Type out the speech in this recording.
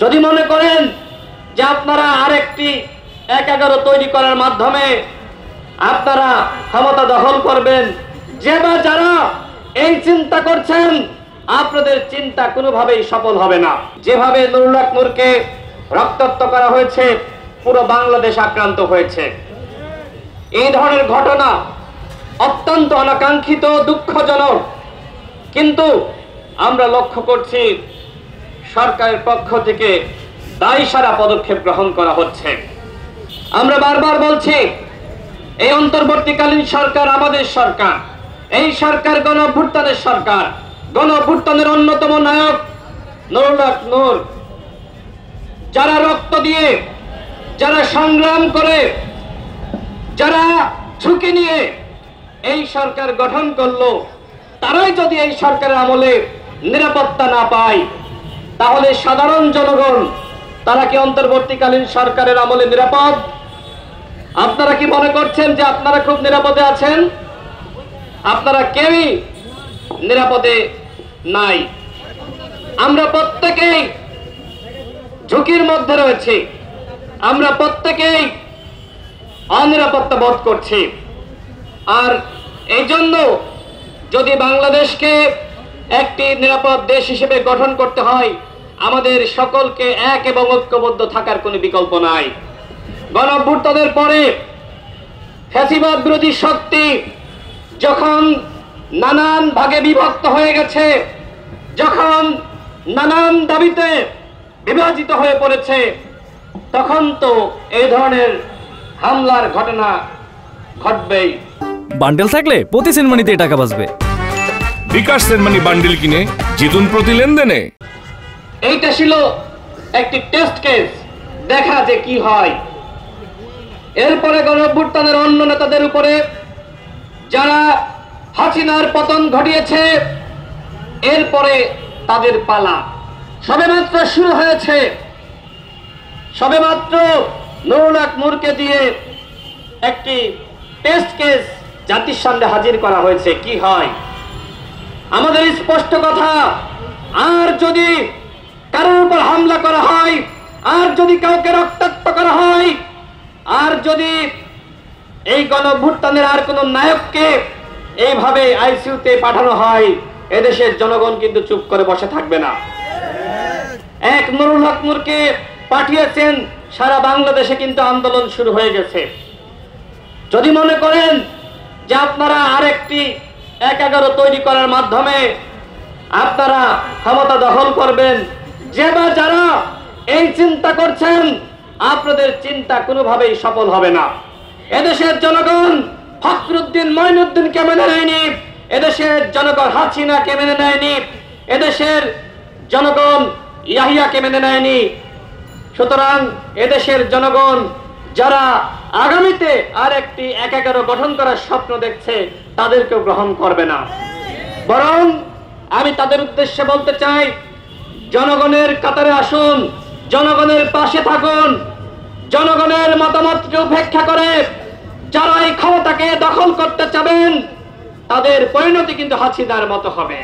যদি মনে করেন যে আপনারা আরেকটি ১/১১ তৈরি করার মাধ্যমে আপনারা ক্ষমতা দখল করবেন, যারা এই চিন্তা করছেন, আপনাদের চিন্তা কোনোভাবেই সফল হবে না। যেভাবে নুরুল হক নূরকে রক্তাক্ত করা হয়েছে, পুরো বাংলাদেশ আক্রান্ত হয়েছে। এই ধরনের ঘটনা অত্যন্ত অনাকাঙ্ক্ষিত, দুঃখজনক, কিন্তু আমরা লক্ষ্য করছি সরকারের পক্ষ থেকে দায়সারা পদক্ষেপ গ্রহণ করা হচ্ছে। আমরা বারবার বলছি, এই অন্তর্বর্তীকালীন সরকার আমাদের সরকার, এই সরকার গণঅভ্যুত্থানের সরকার। গণঅভ্যুত্থানের অন্যতম নায়ক নুরুল হক নূর, যারা রক্ত দিয়ে, যারা সংগ্রাম করে, যারা ঝুঁকি নিয়ে এই সরকার গঠন করলো, তারাই যদি এই সরকারের আমলে নিরাপত্তা না পায়, তাহলে সাধারণ জনগণ তারা কি অন্তর্বর্তীকালীন সরকারের আমলে নিরাপদ? আপনারা কি মনে করছেন যে আপনারা খুব নিরাপদে আছেন? আপনারা কেউই নিরাপদে নাই। আমরা প্রত্যেকেই ঝুঁকির মধ্যে রয়েছি, আমরা প্রত্যেকেই অনিরাপত্তা বোধ করছি। আর এই জন্য যদি বাংলাদেশকে একটি নিরাপদ দেশ হিসেবে গঠন করতে হয়, আমাদের সকলকে এক এবং ঐক্যবদ্ধ থাকার কোনো বিকল্প নাই। গণঅভ্যুত্থানের পরে ফ্যাসিবাদ বিরোধী শক্তি যখন নানান ভাগে বিভক্ত হয়ে গেছে, যখন নানান দাবিতে বিভাজিত হয়ে পড়েছে, তখন তো এই ধরনের হামলার ঘটনা ঘটবেই। বান্ডেল থাকলে প্রতি সেনমানিতে টাকা বাঁচবে। বিকাশ সেনমানি বান্ডেল কিনে জিতুন প্রতি লেনদেনে। এইটা ছিল একটি টেস্ট কেস, দেখা যে কি হয়। এরপরে গণঅভ্যুত্থানের অন্য নেতাদের উপরে, যারা হাসিনার পতন ঘটিয়েছে, এরপরে তাদের পালা সবেমাত্র শুরু হয়েছে। সবেমাত্র নুরুল হক নূরকে দিয়ে একটি টেস্ট কেস জাতির সামনে হাজির করা হয়েছে। কি হয়? আমাদের স্পষ্ট কথা, আর যদি কারোর উপর হামলা করা হয়, আর যদি কাউকে রক্তাক্ত করা হয়, আর যদি এই গণঅভ্যুত্থানের আর কোন নায়ককে এইভাবে আইসিইউতে পাঠানো হয়, এদেশের জনগণ কিন্তু চুপ করে বসে থাকবে না। এক নুরুল হক নূরকে পাঠিয়েছেন, সারা বাংলাদেশে কিন্তু আন্দোলন শুরু হয়ে গেছে। যদি মনে করেন যে আপনারা আরেকটি ১/১১ তৈরি করার মাধ্যমে আপনারা ক্ষমতা দখল করবেন, যারা এই চিন্তা করছেন, আপনাদের চিন্তা কোনোভাবেই সফল হবে না। এদেশের জনগণ ফখরুদ্দিন মঈনুদ্দিনকে মেনে নেয়নি, এদেশের জনগণ হাসিনাকে মেনে নেয়নি, এদেশের জনগণ ইয়াহিয়াকে মেনে নেয়নি। সুতরাং এদেশের জনগণ যারা আগামীতে আর একটি ১/১১ গঠন করার স্বপ্ন দেখছে, তাদেরকেও গ্রহণ করবে না। বরং আমি তাদের উদ্দেশ্যে বলতে চাই, জনগণের কাতারে আসুন, জনগণের পাশে থাকুন, জনগণের মতামতকে উপেক্ষা করে যারা এই ক্ষমতাকে দখল করতে চাবেন, তাদের পরিণতি কিন্তু হাসিনার মতো হবে।